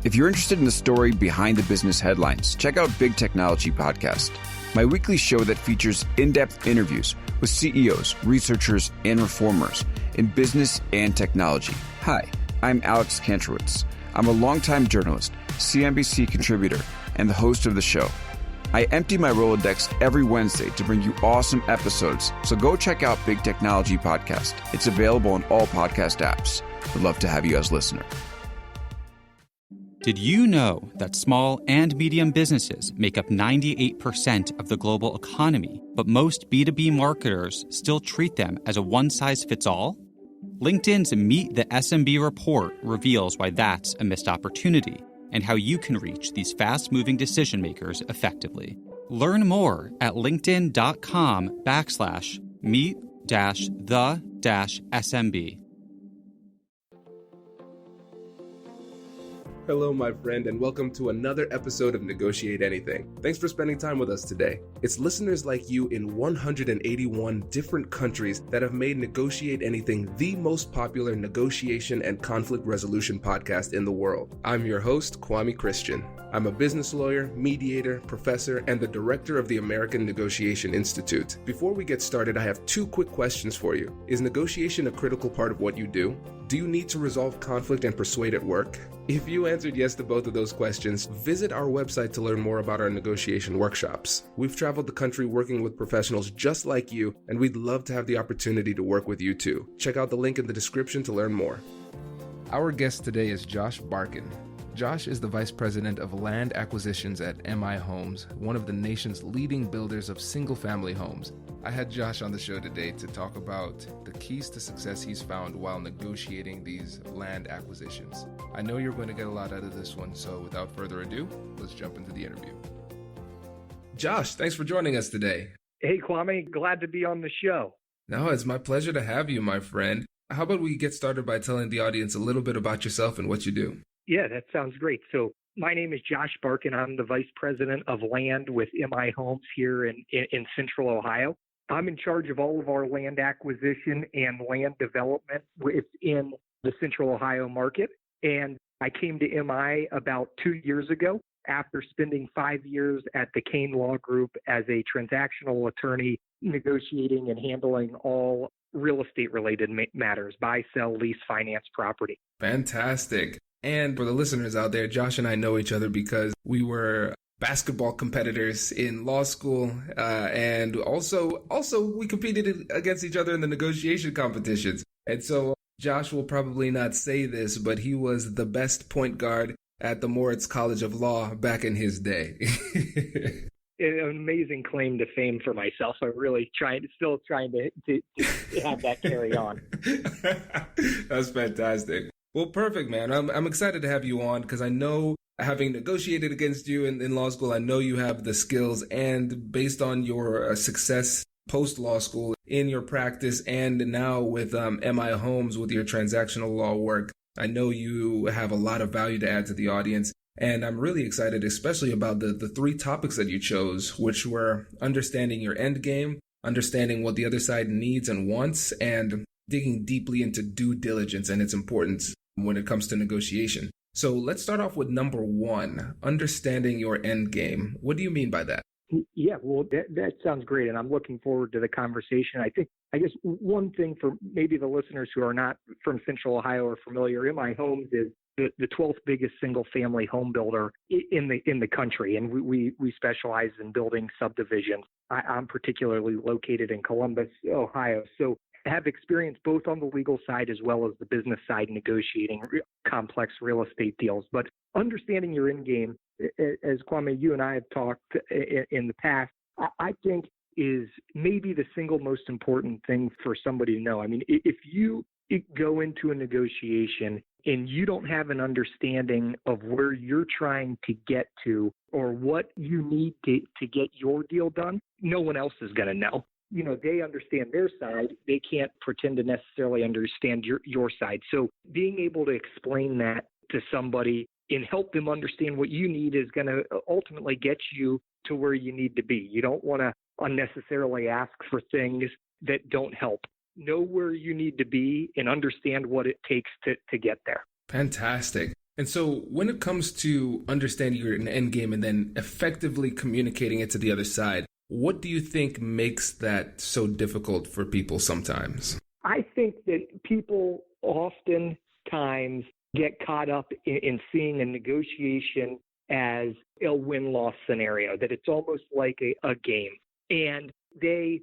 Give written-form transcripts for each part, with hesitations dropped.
If you're interested in the story behind the business headlines, check out Big Technology Podcast, my weekly show that features in-depth interviews with CEOs, researchers, and reformers in business and technology. Hi, I'm Alex Kantrowitz. I'm a longtime journalist, CNBC contributor, and the host of the show. I empty my Rolodex every Wednesday to bring you awesome episodes, so go check out Big Technology Podcast. It's available on all podcast apps. We'd love to have you as a listener. Did you know that small and medium businesses make up 98% of the global economy, but most B2B marketers still treat them as a one-size-fits-all? LinkedIn's Meet the SMB report reveals why that's a missed opportunity and how you can reach these fast-moving decision makers effectively. Learn more at linkedin.com/meet-the-SMB. Hello, my friend, and welcome to another episode of Negotiate Anything. Thanks for spending time with us today. It's listeners like you in 181 different countries that have made Negotiate Anything the most popular negotiation and conflict resolution podcast in the world. I'm your host, Kwame Christian. I'm a business lawyer, mediator, professor, and the director of the American Negotiation Institute. Before we get started, I have two quick questions for you. Is negotiation a critical part of what you do? Do you need to resolve conflict and persuade at work? If you answered yes to both of those questions, visit our website to learn more about our negotiation workshops. We've traveled the country working with professionals just like you, and we'd love to have the opportunity to work with you too. Check out the link in the description to learn more. Our guest today is Josh Barkan. Josh is the Vice President of Land Acquisitions at MI Homes, one of the nation's leading builders of single-family homes. I had Josh on the show today to talk about the keys to success he's found while negotiating these land acquisitions. I know you're going to get a lot out of this one, so without further ado, let's jump into the interview. Josh, thanks for joining us today. Hey, Kwame, glad to be on the show. No, it's my pleasure to have you, my friend. How about we get started by telling the audience a little bit about yourself and what you do? Yeah, that sounds great. So my name is Josh Barkan. I'm the Vice President of Land with MI Homes here in Central Ohio. I'm in charge of all of our land acquisition and land development within the Central Ohio market. And I came to MI about 2 years ago after spending 5 years at the Kane Law Group as a transactional attorney, negotiating and handling all real estate related matters, buy, sell, lease, finance, property. Fantastic. And for the listeners out there, Josh and I know each other because we were basketball competitors in law school, and also we competed against each other in the negotiation competitions. And so Josh will probably not say this, but he was the best point guard at the Moritz College of Law back in his day. An amazing claim to fame for myself. I'm really still trying to have that carry on. That's fantastic. Well, perfect, man. I'm excited to have you on because I know, having negotiated against you in law school, I know you have the skills, and based on your success post-law school in your practice and now with MI Homes with your transactional law work, I know you have a lot of value to add to the audience. And I'm really excited, especially about the three topics that you chose, which were understanding your end game, understanding what the other side needs and wants, and digging deeply into due diligence and its importance when it comes to negotiation. So let's start off with number one, understanding your end game. What do you mean by that? Yeah, well, that sounds great, and I'm looking forward to the conversation. I guess one thing for maybe the listeners who are not from Central Ohio or familiar, MI Homes is the 12th biggest single-family home builder in the country, and we specialize in building subdivisions. I'm particularly located in Columbus, Ohio, so I have experience both on the legal side as well as the business side, negotiating complex real estate deals. But understanding your end game, as Kwame, you and I have talked in the past, I think is maybe the single most important thing for somebody to know. I mean, if you go into a negotiation and you don't have an understanding of where you're trying to get to or what you need to get your deal done, no one else is going to know. You know, they understand their side. They can't pretend to necessarily understand your side. So being able to explain that to somebody and help them understand what you need is going to ultimately get you to where you need to be. You don't want to unnecessarily ask for things that don't help. Know where you need to be and understand what it takes to get there. Fantastic. And so when it comes to understanding your end game and then effectively communicating it to the other side, what do you think makes that so difficult for people sometimes? I think that people oftentimes get caught up in seeing a negotiation as a win-loss scenario, that it's almost like a game. And they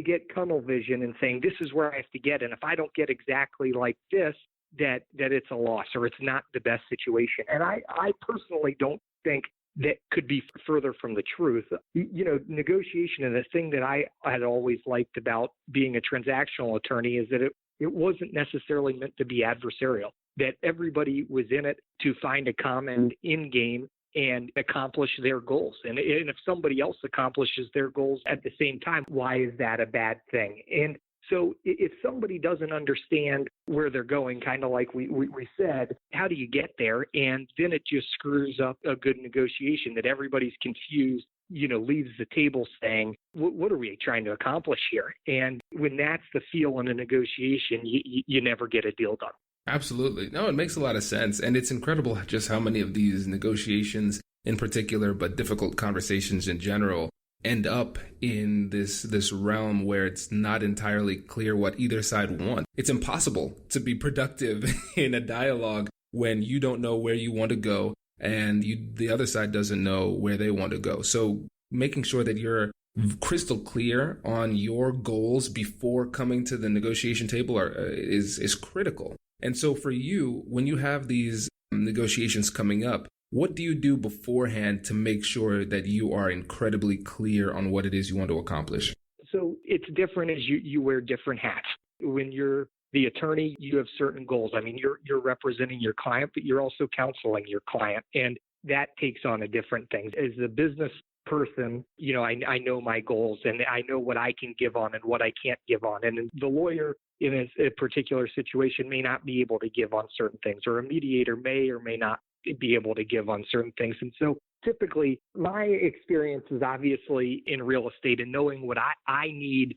get tunnel vision and saying, this is where I have to get. And if I don't get exactly like this, that it's a loss or it's not the best situation. And I personally don't think that could be further from the truth. Negotiation, and the thing that I had always liked about being a transactional attorney is that it wasn't necessarily meant to be adversarial, that everybody was in it to find a common end game and accomplish their goals. And if somebody else accomplishes their goals at the same time, why is that a bad thing? And so if somebody doesn't understand where they're going, kind of like we said, how do you get there? And then it just screws up a good negotiation, that everybody's confused, leaves the table saying, what are we trying to accomplish here? And when that's the feel in a negotiation, you never get a deal done. Absolutely. No, it makes a lot of sense. And it's incredible just how many of these negotiations in particular, but difficult conversations in general, end up in this realm where it's not entirely clear what either side wants. It's impossible to be productive in a dialogue when you don't know where you want to go and the other side doesn't know where they want to go. So making sure that you're crystal clear on your goals before coming to the negotiation table is critical. And so for you, when you have these negotiations coming up, what do you do beforehand to make sure that you are incredibly clear on what it is you want to accomplish? So it's different as you wear different hats. When you're the attorney, you have certain goals. I mean, you're representing your client, but you're also counseling your client, and that takes on a different thing. As a business person, I know my goals and I know what I can give on and what I can't give on. And the lawyer in a particular situation may not be able to give on certain things, or a mediator may or may not be able to give on certain things. And so typically my experience is obviously in real estate and knowing what I need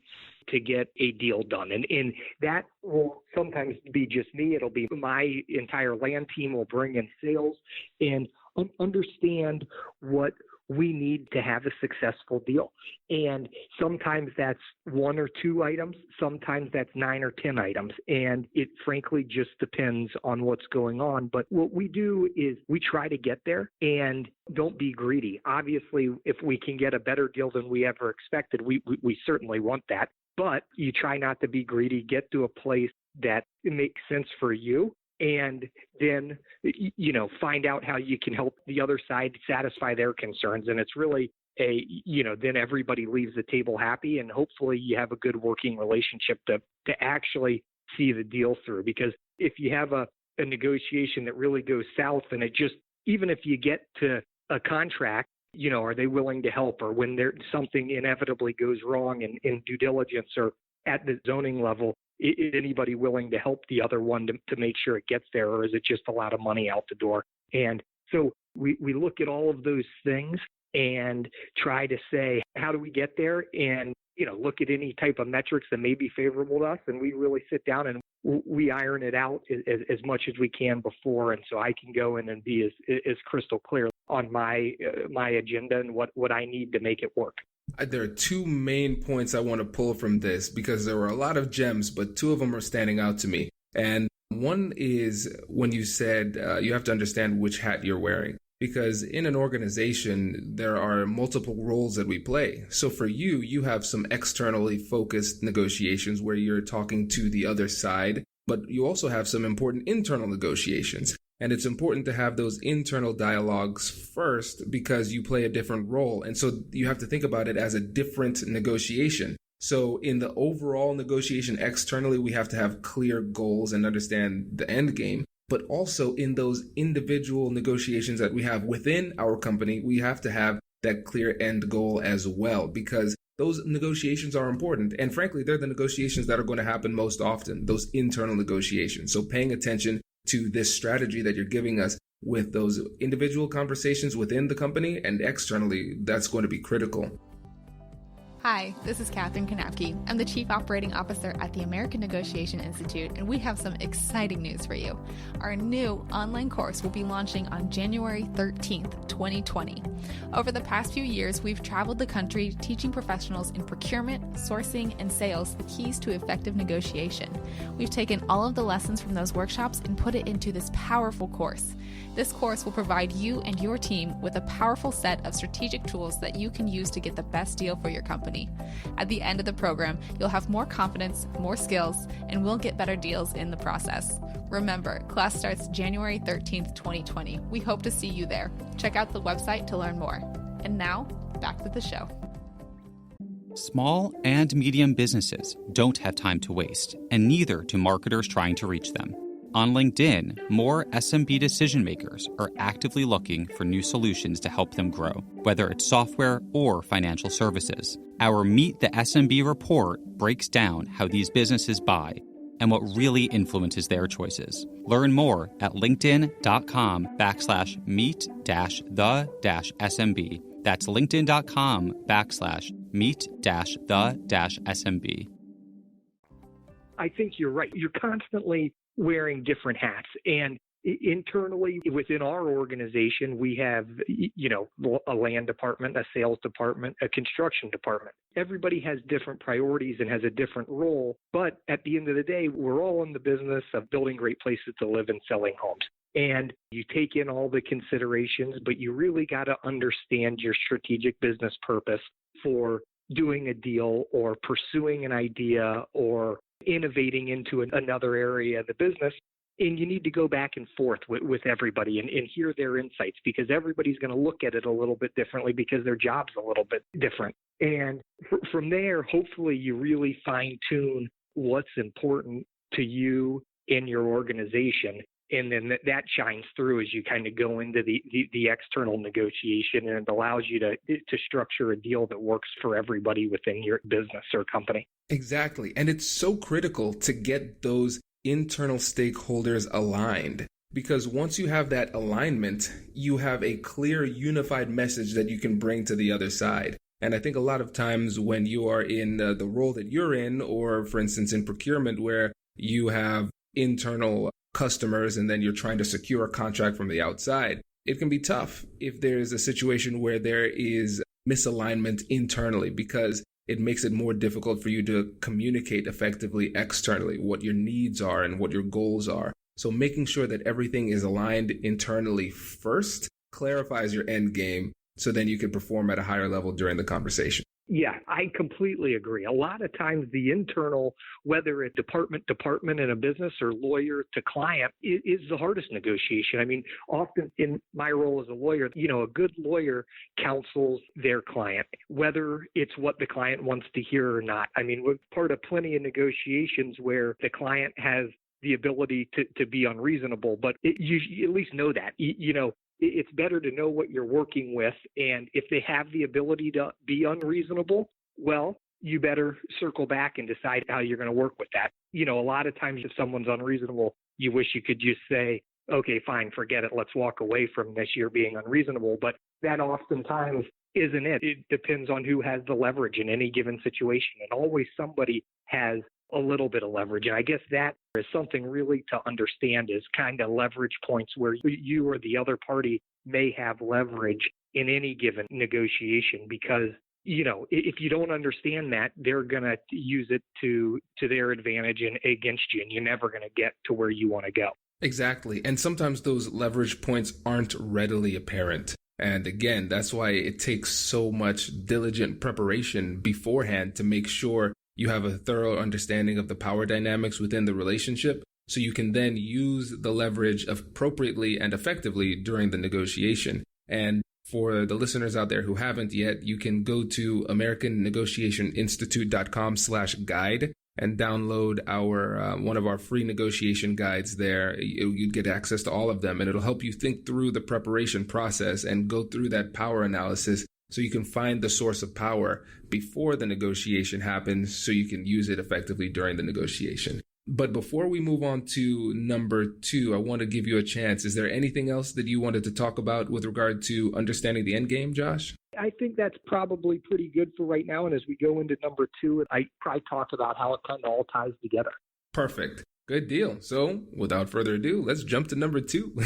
to get a deal done. And that will sometimes be just me. It'll be my entire land team will bring in sales and understand what we need to have a successful deal. And sometimes that's 1 or 2 items. Sometimes that's 9 or 10 items. And it frankly just depends on what's going on. But what we do is we try to get there and don't be greedy. Obviously, if we can get a better deal than we ever expected, we certainly want that. But you try not to be greedy, get to a place that it makes sense for you. And then, find out how you can help the other side satisfy their concerns. And it's really then everybody leaves the table happy, and hopefully you have a good working relationship to actually see the deal through. Because if you have a negotiation that really goes south, and even if you get to a contract, are they willing to help? Or when something inevitably goes wrong in due diligence or at the zoning level, is anybody willing to help the other one to make sure it gets there, or is it just a lot of money out the door? And so we look at all of those things and try to say, how do we get there? And, look at any type of metrics that may be favorable to us. And we really sit down and we iron it out as much as we can before. And so I can go in and be as crystal clear on my agenda and what I need to make it work. There are 2 main points I want to pull from this because there were a lot of gems, but 2 of them are standing out to me. And one is when you said you have to understand which hat you're wearing, because in an organization, there are multiple roles that we play. So for you have some externally focused negotiations where you're talking to the other side, but you also have some important internal negotiations. And it's important to have those internal dialogues first because you play a different role. And so you have to think about it as a different negotiation. So in the overall negotiation externally, we have to have clear goals and understand the end game. But also in those individual negotiations that we have within our company, we have to have that clear end goal as well, because those negotiations are important. And frankly, they're the negotiations that are going to happen most often, those internal negotiations. So paying attention to this strategy that you're giving us with those individual conversations within the company and externally, that's going to be critical. Hi, this is Katherine Kanapke. I'm the Chief Operating Officer at the American Negotiation Institute, and we have some exciting news for you. Our new online course will be launching on January 13th, 2020. Over the past few years, we've traveled the country teaching professionals in procurement, sourcing, and sales the keys to effective negotiation. We've taken all of the lessons from those workshops and put it into this powerful course. This course will provide you and your team with a powerful set of strategic tools that you can use to get the best deal for your company. At the end of the program, you'll have more confidence, more skills, and we'll get better deals in the process. Remember, class starts January 13th, 2020. We hope to see you there. Check out the website to learn more. And now, back to the show. Small and medium businesses don't have time to waste, and neither do marketers trying to reach them. On LinkedIn, more SMB decision makers are actively looking for new solutions to help them grow, whether it's software or financial services. Our Meet the SMB report breaks down how these businesses buy and what really influences their choices. Learn more at linkedin.com/meet-the-SMB. That's linkedin.com/meet-the-SMB. I think you're right. You're constantly wearing different hats. And internally within our organization, we have, a land department, a sales department, a construction department. Everybody has different priorities and has a different role. But at the end of the day, we're all in the business of building great places to live and selling homes. And you take in all the considerations, but you really got to understand your strategic business purpose for doing a deal or pursuing an idea or innovating into another area of the business. And you need to go back and forth with everybody and hear their insights, because everybody's going to look at it a little bit differently because their job's a little bit different. And from there, hopefully you really fine tune what's important to you in your organization. And then that shines through as you kind of go into the external negotiation, and it allows you to structure a deal that works for everybody within your business or company. Exactly. And it's so critical to get those internal stakeholders aligned, because once you have that alignment, you have a clear, unified message that you can bring to the other side. And I think a lot of times when you are in the role that you're in, or for instance in procurement, where you have internal customers and then you're trying to secure a contract from the outside, it can be tough if there's a situation where there is misalignment internally, because it makes it more difficult for you to communicate effectively externally what your needs are and what your goals are. So making sure that everything is aligned internally first clarifies your end game, so then you can perform at a higher level during the conversation. Yeah, I completely agree. A lot of times the internal, whether it's department in a business or lawyer to client, is the hardest negotiation. I mean, often in my role as a lawyer, a good lawyer counsels their client, whether it's what the client wants to hear or not. I mean, we're part of plenty of negotiations where the client has the ability to be unreasonable, but you at least know that, it's better to know what you're working with. And if they have the ability to be unreasonable, well, you better circle back and decide how you're going to work with that. A lot of times if someone's unreasonable, you wish you could just say, okay, fine, forget it. Let's walk away from this. You're being unreasonable. But that oftentimes isn't it. It depends on who has the leverage in any given situation. And always somebody has a little bit of leverage. And I guess that is something really to understand, is kind of leverage points where you or the other party may have leverage in any given negotiation, because, if you don't understand that, they're going to use it to their advantage and against you, and you're never going to get to where you want to go. Exactly. And sometimes those leverage points aren't readily apparent. And again, that's why it takes so much diligent preparation beforehand to make sure you have a thorough understanding of the power dynamics within the relationship, so you can then use the leverage appropriately and effectively during the negotiation. And for the listeners out there who haven't yet, you can go to AmericanNegotiationInstitute.com/guide and download our one of our free negotiation guides there. You'd get access to all of them, and it'll help you think through the preparation process and go through that power analysis, so you can find the source of power before the negotiation happens, so you can use it effectively during the negotiation. But before we move on to number 2, I want to give you a chance. Is there anything else that you wanted to talk about with regard to understanding the end game, Josh? I think that's probably pretty good for right now. And as we go into number 2, I probably talk about how it kind of all ties together. Perfect. Good deal. So without further ado, let's jump to number 2.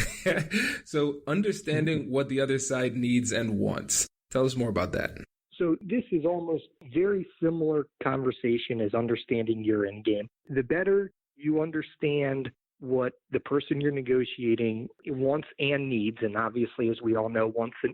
So understanding what the other side needs and wants. Tell us more about that. So this is almost very similar conversation as understanding your end game. The better you understand what the person you're negotiating wants and needs, and obviously, as we all know,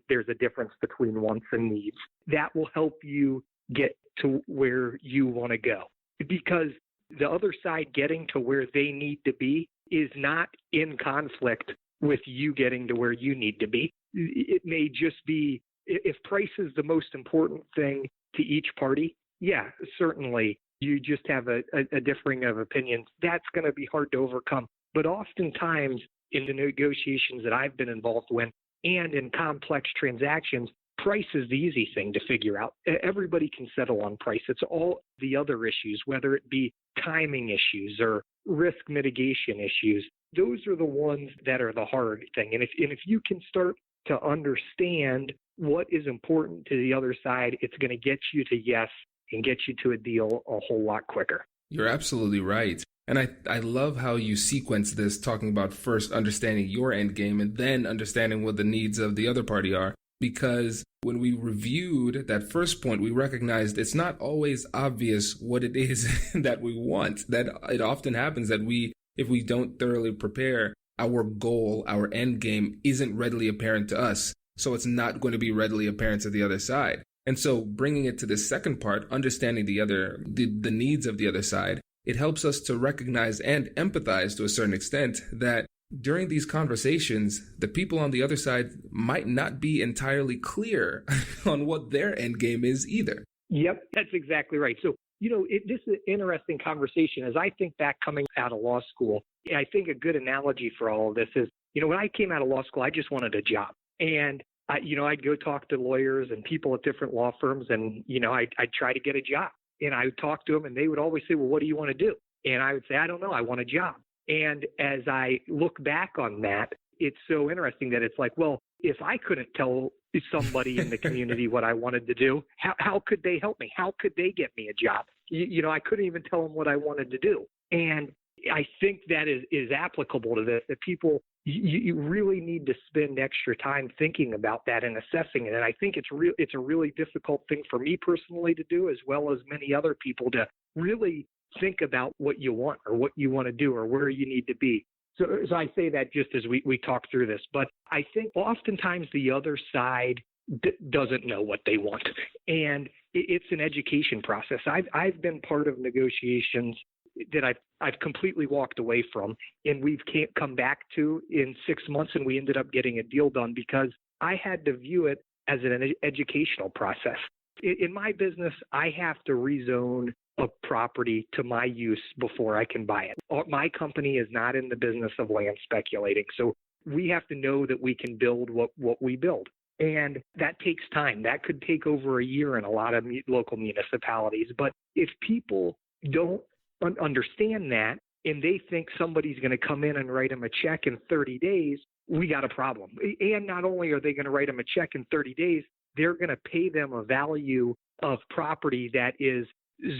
there's a difference between wants and needs, that will help you get to where you want to go. Because the other side getting to where they need to be is not in conflict with you getting to where you need to be. It may just be, if price is the most important thing to each party, yeah, certainly you just have a differing of opinions. That's going to be hard to overcome. But oftentimes in the negotiations that I've been involved with and in complex transactions, price is the easy thing to figure out. Everybody can settle on price. It's all the other issues, whether it be timing issues or risk mitigation issues. Those are the ones that are the hard thing. And if you can start to understand what is important to the other side, it's going to get you to yes and get you to a deal a whole lot quicker. You're absolutely right. And I love how you sequence this, talking about first understanding your end game and then understanding what the needs of the other party are. Because when we reviewed that first point, we recognized it's not always obvious what it is that we want. That it often happens that if we don't thoroughly prepare, our goal, our end game isn't readily apparent to us. So it's not going to be readily apparent to the other side. And so bringing it to the second part, understanding the needs of the other side, it helps us to recognize and empathize to a certain extent that during these conversations, the people on the other side might not be entirely clear on what their end game is either. Yep, that's exactly right. So, this is an interesting conversation. As I think back coming out of law school, I think a good analogy for all of this is, when I came out of law school, I just wanted a job. And, I'd go talk to lawyers and people at different law firms and, I'd try to get a job. And I would talk to them and they would always say, well, what do you want to do? And I would say, I don't know. I want a job. And as I look back on that, it's so interesting that it's like, well, if I couldn't tell somebody in the community what I wanted to do, how could they help me? How could they get me a job? I couldn't even tell them what I wanted to do. And I think that is applicable to this, that people, you really need to spend extra time thinking about that and assessing it. And I think it's a really difficult thing for me personally to do, as well as many other people, to really think about what you want or what you want to do or where you need to be. So I say that just as we talk through this, but I think oftentimes the other side doesn't know what they want. And it's an education process. I've been part of negotiations that I've completely walked away from, and we've can't come back to in 6 months, and we ended up getting a deal done because I had to view it as an educational process. In my business, I have to rezone a property to my use before I can buy it. My company is not in the business of land speculating, so we have to know that we can build what we build. And that takes time. That could take over a year in a lot of local municipalities. But if people don't understand that and they think somebody's going to come in and write them a check in 30 days, we got a problem. And not only are they going to write them a check in 30 days, they're going to pay them a value of property that is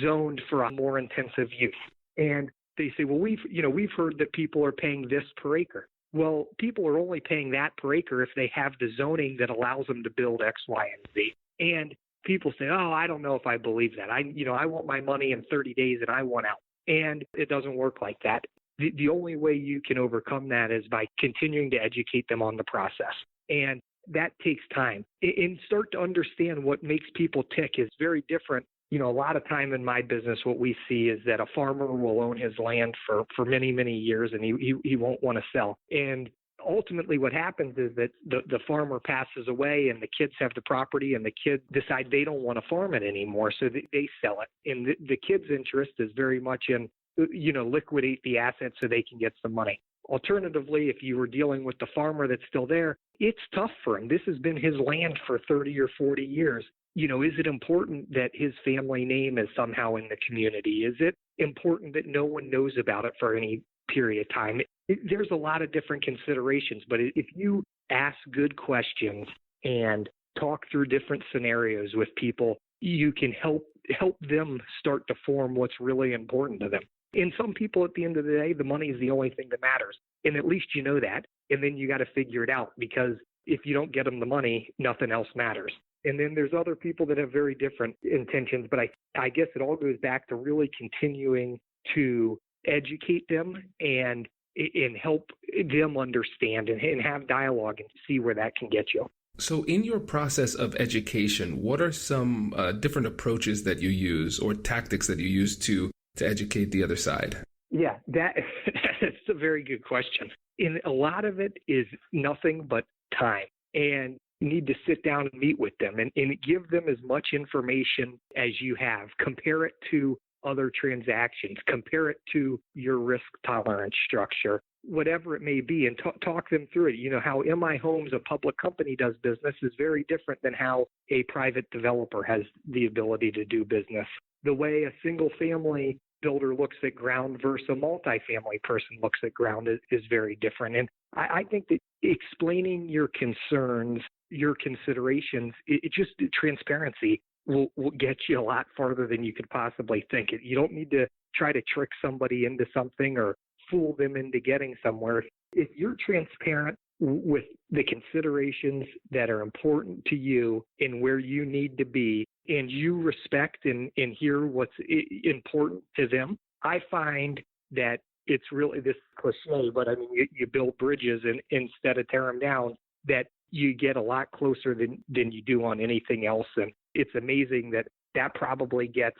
zoned for a more intensive use. And they say, well, we've heard that people are paying this per acre. Well, people are only paying that per acre if they have the zoning that allows them to build X, Y, and Z. And people say, oh, I don't know if I believe that. I want my money in 30 days and I want out. And it doesn't work like that. The only way you can overcome that is by continuing to educate them on the process. And that takes time. And start to understand what makes people tick is very different. A lot of time in my business, what we see is that a farmer will own his land for many, many years, and he won't want to sell. And ultimately what happens is that the farmer passes away and the kids have the property, and the kids decide they don't want to farm it anymore, so they sell it. And the kid's interest is very much in, liquidate the assets so they can get some money. Alternatively, if you were dealing with the farmer that's still there, it's tough for him. This has been his land for 30 or 40 years. Is it important that his family name is somehow in the community? Is it important that no one knows about it for any period of time? There's a lot of different considerations, but if you ask good questions and talk through different scenarios with people, you can help them start to form what's really important to them. And some people, at the end of the day, the money is the only thing that matters. And at least you know that. And then you got to figure it out, because if you don't get them the money, nothing else matters. And then there's other people that have very different intentions. But I guess it all goes back to really continuing to educate them and help them understand and have dialogue and see where that can get you. So in your process of education, what are some different approaches that you use or tactics that you use to educate the other side? Yeah, that's a very good question. And a lot of it is nothing but time, and you need to sit down and meet with them and give them as much information as you have. Compare it to other transactions, compare it to your risk tolerance structure, whatever it may be, and talk them through it. You know, how MI Homes, a public company, does business is very different than how a private developer has the ability to do business. The way a single family builder looks at ground versus a multifamily person looks at ground is very different. And I think that explaining your concerns, your considerations, transparency will get you a lot farther than you could possibly think. You don't need to try to trick somebody into something or fool them into getting somewhere. If you're transparent with the considerations that are important to you and where you need to be, and you respect and hear what's important to them, I find that it's really this cliche, but I mean, you build bridges and instead of tear them down, that you get a lot closer than you do on anything else. And it's amazing that probably gets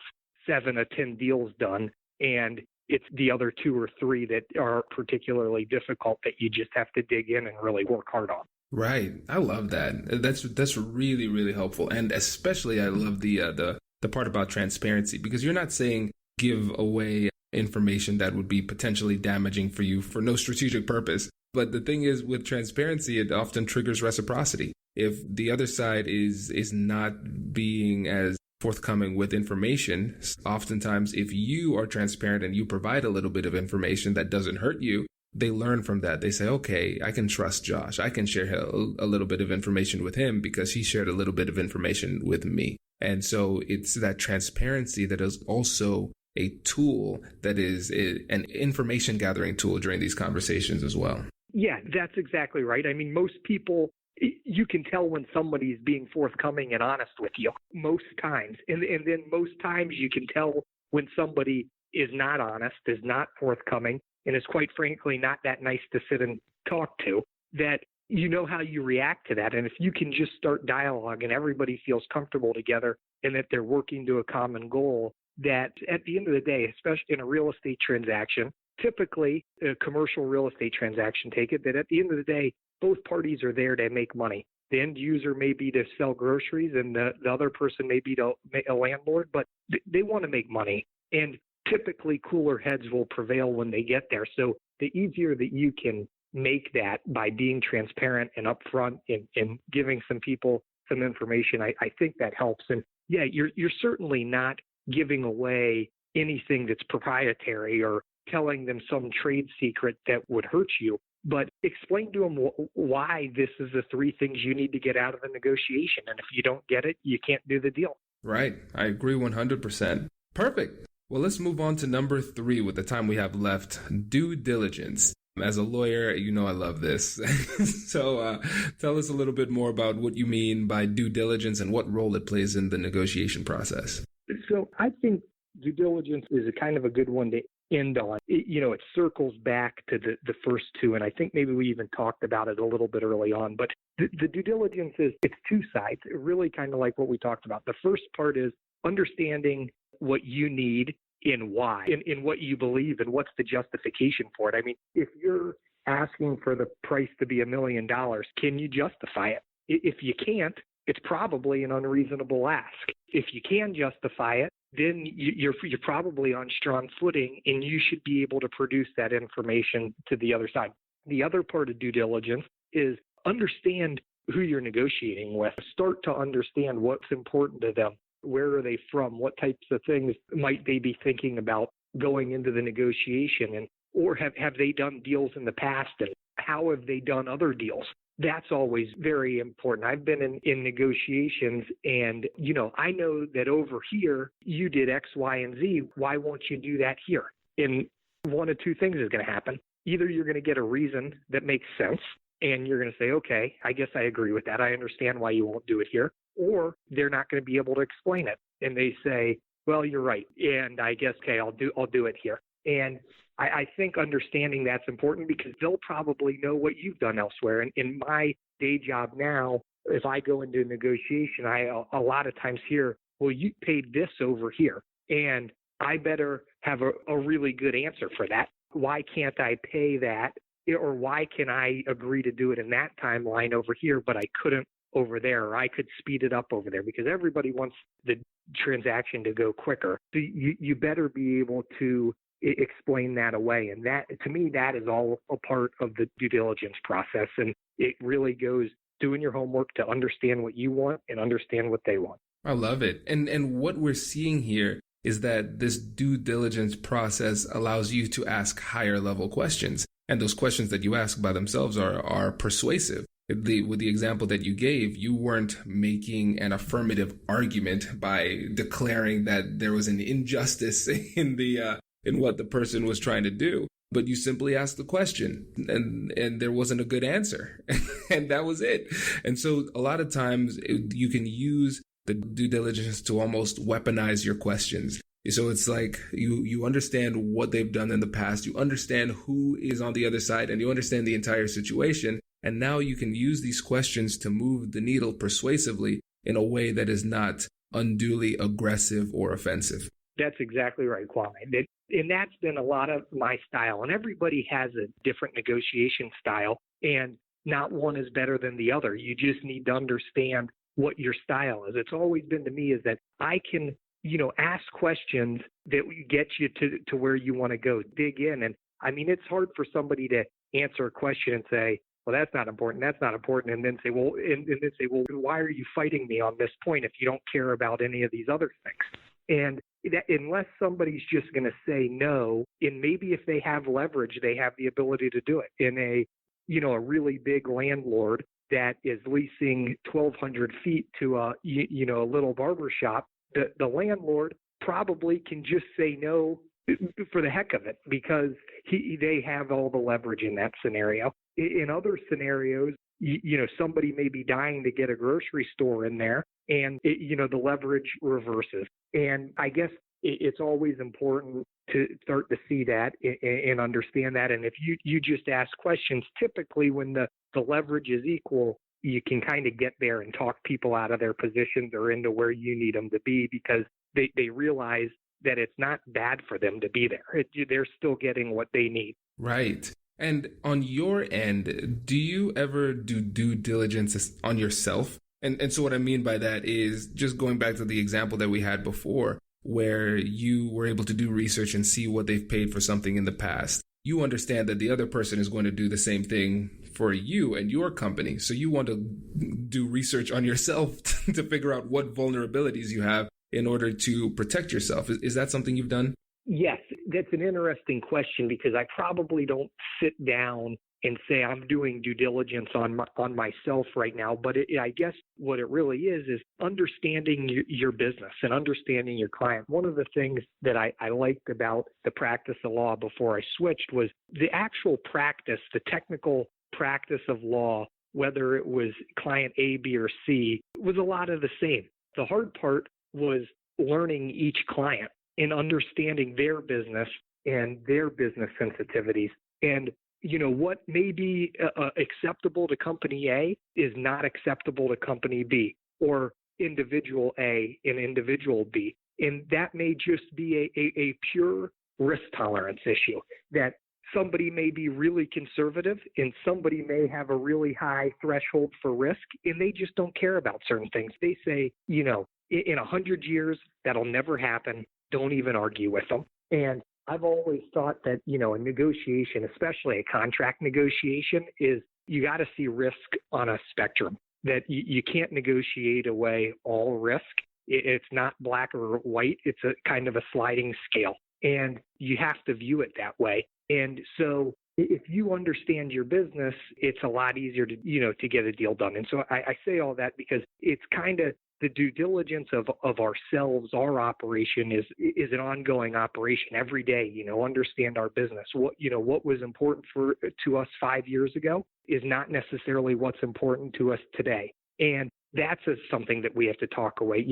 7 or 10 deals done, and it's the other 2 or 3 that are particularly difficult that you just have to dig in and really work hard on. Right. I love that. That's really, really helpful. And especially I love the part about transparency, because you're not saying give away information that would be potentially damaging for you for no strategic purpose. But the thing is, with transparency, it often triggers reciprocity. If the other side is not being as forthcoming with information, oftentimes if you are transparent and you provide a little bit of information that doesn't hurt you, they learn from that. They say, okay, I can trust Josh. I can share a little bit of information with him because he shared a little bit of information with me. And so it's that transparency that is also a tool that is an information gathering tool during these conversations as well. Yeah, that's exactly right. I mean, most people, you can tell when somebody's being forthcoming and honest with you most times. And then most times you can tell when somebody is not honest, is not forthcoming, and is quite frankly not that nice to sit and talk to, that you know how you react to that. And if you can just start dialogue and everybody feels comfortable together and that they're working to a common goal, that at the end of the day, especially in a real estate transaction, typically a commercial real estate transaction, take it, that at the end of the day, both parties are there to make money. The end user may be to sell groceries and the other person may be a landlord, but they want to make money. And typically cooler heads will prevail when they get there. So the easier that you can make that by being transparent and upfront and giving some people some information, I think that helps. And yeah, you're certainly not giving away anything that's proprietary or telling them some trade secret that would hurt you, but explain to them why this is the 3 things you need to get out of the negotiation. And if you don't get it, you can't do the deal. Right. I agree 100%. Perfect. Well, let's move on to number 3 with the time we have left, due diligence. As a lawyer, you know I love this. So tell us a little bit more about what you mean by due diligence and what role it plays in the negotiation process. So I think due diligence is a kind of a good one to end on. It circles back to the first 2, and I think maybe we even talked about it a little bit early on, but the due diligence it's 2 sides, really kind of like what we talked about. The first part is understanding what you need and why, in what you believe and what's the justification for it. I mean, if you're asking for the price to be $1 million, can you justify it? If you can't, it's probably an unreasonable ask. If you can justify it, then you're probably on strong footing and you should be able to produce that information to the other side. The other part of due diligence is understand who you're negotiating with. Start to understand what's important to them. Where are they from? What types of things might they be thinking about going into the negotiation? Or have they done deals in the past, and how have they done other deals? that's always very important. I've been in negotiations and, I know that over here you did X, Y, and Z. Why won't you do that here? And one of two things is going to happen. Either you're going to get a reason that makes sense and you're going to say, okay, I guess I agree with that. I understand why you won't do it here. Or they're not going to be able to explain it. And they say, well, you're right. And I guess, okay, I'll do it here. And I think understanding that's important because they'll probably know what you've done elsewhere. And in my day job now, if I go into a negotiation, I a lot of times hear, well, you paid this over here. And I better have a really good answer for that. Why can't I pay that? Or why can I agree to do it in that timeline over here, but I couldn't over there, or I could speed it up over there? Because everybody wants the transaction to go quicker. So you better be able to explain that away. And that, to me, that is all a part of the due diligence process. And it really goes doing your homework to understand what you want and understand what they want. I love it. And what we're seeing here is that this due diligence process allows you to ask higher level questions. And those questions that you ask by themselves are persuasive. With the example that you gave, you weren't making an affirmative argument by declaring that there was an injustice in what the person was trying to do, but you simply asked the question and there wasn't a good answer and that was it. And so a lot of times you can use the due diligence to almost weaponize your questions. So it's like you understand what they've done in the past, you understand who is on the other side, and you understand the entire situation. And now you can use these questions to move the needle persuasively in a way that is not unduly aggressive or offensive. That's exactly right, Kwame. And that's been a lot of my style. And everybody has a different negotiation style, and not one is better than the other. You just need to understand what your style is. It's always been to me is that I can, ask questions that get you to where you want to go, dig in. And I mean, it's hard for somebody to answer a question and say, well, that's not important. That's not important. And then say, well, why are you fighting me on this point if you don't care about any of these other things? And that, unless somebody's just going to say no, and maybe if they have leverage, they have the ability to do it. In a really big landlord that is leasing 1,200 feet to a little barber shop, the landlord probably can just say no for the heck of it because they have all the leverage in that scenario. In other scenarios, somebody may be dying to get a grocery store in there and, the leverage reverses. And I guess it's always important to start to see that and understand that. And if you just ask questions, typically when the leverage is equal, you can kind of get there and talk people out of their positions or into where you need them to be because they realize that it's not bad for them to be there. They're still getting what they need. Right. And on your end, do you ever do due diligence on yourself? And so what I mean by that is just going back to the example that we had before, where you were able to do research and see what they've paid for something in the past. You understand that the other person is going to do the same thing for you and your company. So you want to do research on yourself to figure out what vulnerabilities you have in order to protect yourself. Is that something you've done? Yes, that's an interesting question because I probably don't sit down and say I'm doing due diligence on myself right now. But I guess what it really is understanding your business and understanding your client. One of the things that I liked about the practice of law before I switched was the actual practice, the technical practice of law, whether it was client A, B, or C, was a lot of the same. The hard part was learning each client and understanding their business and their business sensitivities. And, what may be acceptable to company A is not acceptable to company B or individual A and individual B. And that may just be a pure risk tolerance issue that somebody may be really conservative and somebody may have a really high threshold for risk and they just don't care about certain things. They say, in 100 years, that'll never happen. Don't even argue with them. And I've always thought that, a negotiation, especially a contract negotiation, is you got to see risk on a spectrum, that you can't negotiate away all risk. It's not black or white. It's a kind of a sliding scale, and you have to view it that way. And so if you understand your business, it's a lot easier to get a deal done. And so I say all that because it's kind of the due diligence of ourselves. Our operation is an ongoing operation every day. Understand our business. What was important to us 5 years ago is not necessarily what's important to us today. And that's something that we have to talk away.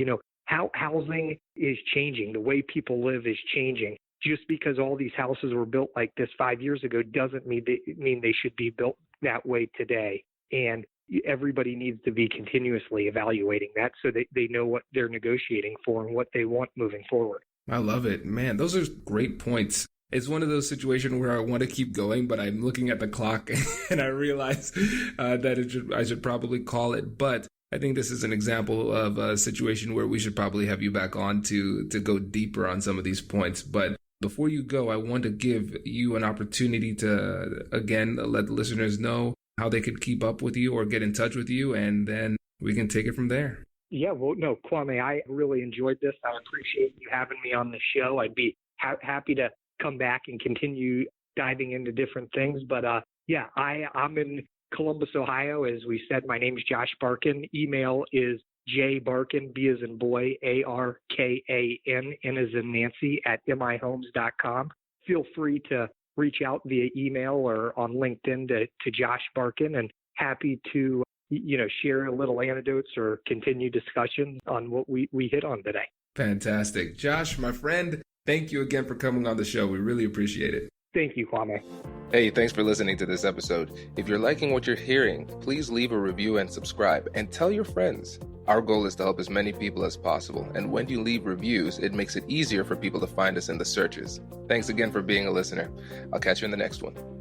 How housing is changing, the way people live is changing. Just because all these houses were built like this 5 years ago doesn't mean they should be built that way today. And everybody needs to be continuously evaluating that so they know what they're negotiating for and what they want moving forward. I love it. Man, those are great points. It's one of those situations where I want to keep going, but I'm looking at the clock and I realize that I should probably call it. But I think this is an example of a situation where we should probably have you back on to go deeper on some of these points. But before you go, I want to give you an opportunity to, again, let the listeners know how they could keep up with you or get in touch with you, and then we can take it from there. Yeah, well, no, Kwame, I really enjoyed this. I appreciate you having me on the show. I'd be happy to come back and continue diving into different things. But I'm in Columbus, Ohio. As we said, my name is Josh Barkan. Email is jbarkan, B as in boy, ARKAN, N as in Nancy, @mihomes.com. Feel free to reach out via email or on LinkedIn to Josh Barkan, and happy to share a little anecdotes or continue discussions on what we hit on today. Fantastic. Josh, my friend, thank you again for coming on the show. We really appreciate it. Thank you, Kwame. Hey, thanks for listening to this episode. If you're liking what you're hearing, please leave a review and subscribe, and tell your friends. Our goal is to help as many people as possible, and when you leave reviews, it makes it easier for people to find us in the searches. Thanks again for being a listener. I'll catch you in the next one.